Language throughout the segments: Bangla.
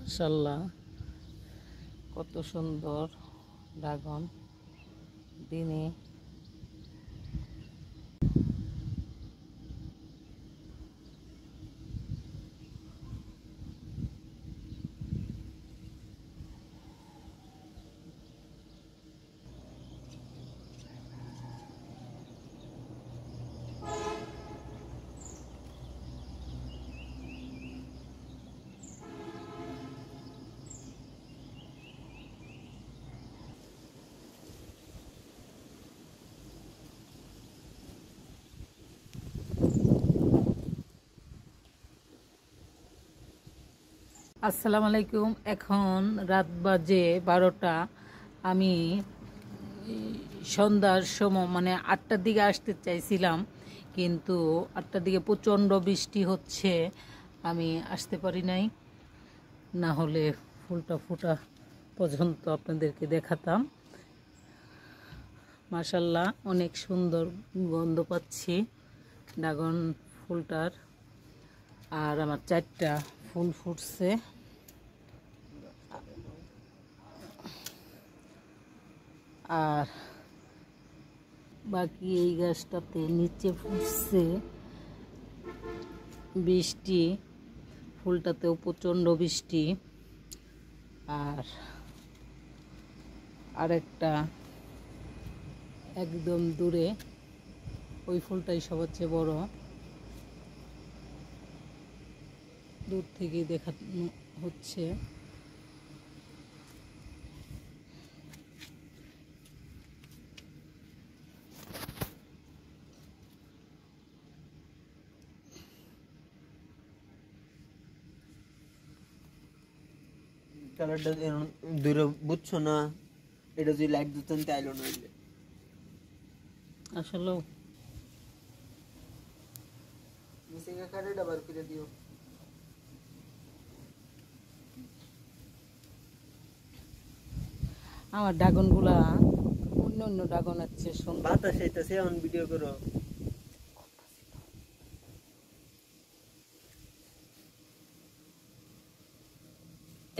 মাশাআল্লাহ, কত সুন্দর ড্রাগন। দিনে আসসালামু আলাইকুম। এখন রাত বাজে 12টা। আমি সন্ধ্যার সময় মানে 8টার দিকে আসতে চাইছিলাম, কিন্তু 8টার দিকে প্রচণ্ড বৃষ্টি হচ্ছে, আমি আসতে পারি নাই। না হলে ফুলটা ফোটা পর্যন্ত আপনাদেরকে দেখাতাম। মাশাআল্লাহ, অনেক সুন্দর গন্ধ পাচ্ছি ড্রাগন ফুলটার। আর আমার 4টা ফুল ফুটছে। আর বাকি এই গাছটাতে নিচে ফুটছে বৃষ্টি, ফুলটাতেও প্রচণ্ড বৃষ্টি। আর আরেকটা একদম দূরে, ওই ফুলটাই সবচেয়ে বড়, দূর থেকেই দেখানো হচ্ছে। কালারটা দূরে বুঝছো না, এটা যদি লাইট দিতেন তাইলো না। আসলে মিসিংয়ের কার্ডটা বার করে দিও। আমার ড্রাগনগুলা অন্য অন্য ড্রাগন আছে সুন্দর। বাতাস আইতাছে, এখন ভিডিও করো।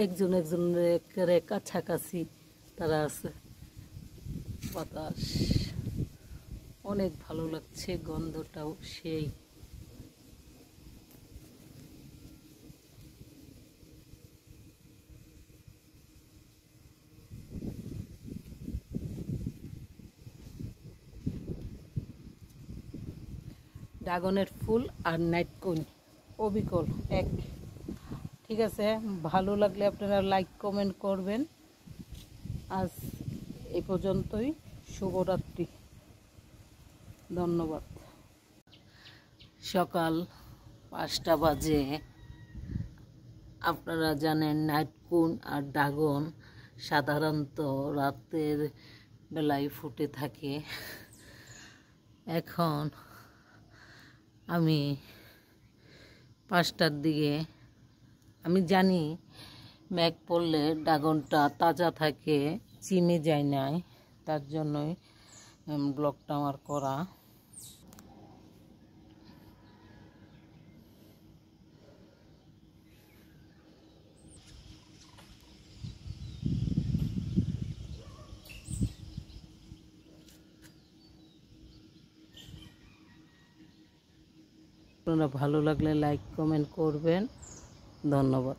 একজন একজনের কাছাকাছি তারা আছে। বাতাস অনেক ভালো লাগছে, গন্ধটাও সেই। ড্রাগনের ফুল আর নাইট কুইন অবিকল এক। ঠিক আছে, ভালো লাগলে আপনারা লাইক কমেন্ট করবেন। আজ এই পর্যন্তই। শুভরাত্রি, ধন্যবাদ। সকাল 5টা বাজে। আপনারা জানেন নাইট কুইন আর ড্রাগন সাধারণত রাতের বেলায় ফুটে থাকে। এখন আমি 5টার দিকে, আমি জানি মেঘ পড়লে ড্রাগনটা তাজা থাকে, চিমে যায় না, তার জন্যই ব্লগটা আমার করা। আপনারা ভালো লাগলে লাইক কমেন্ট করবেন। ধন্যবাদ।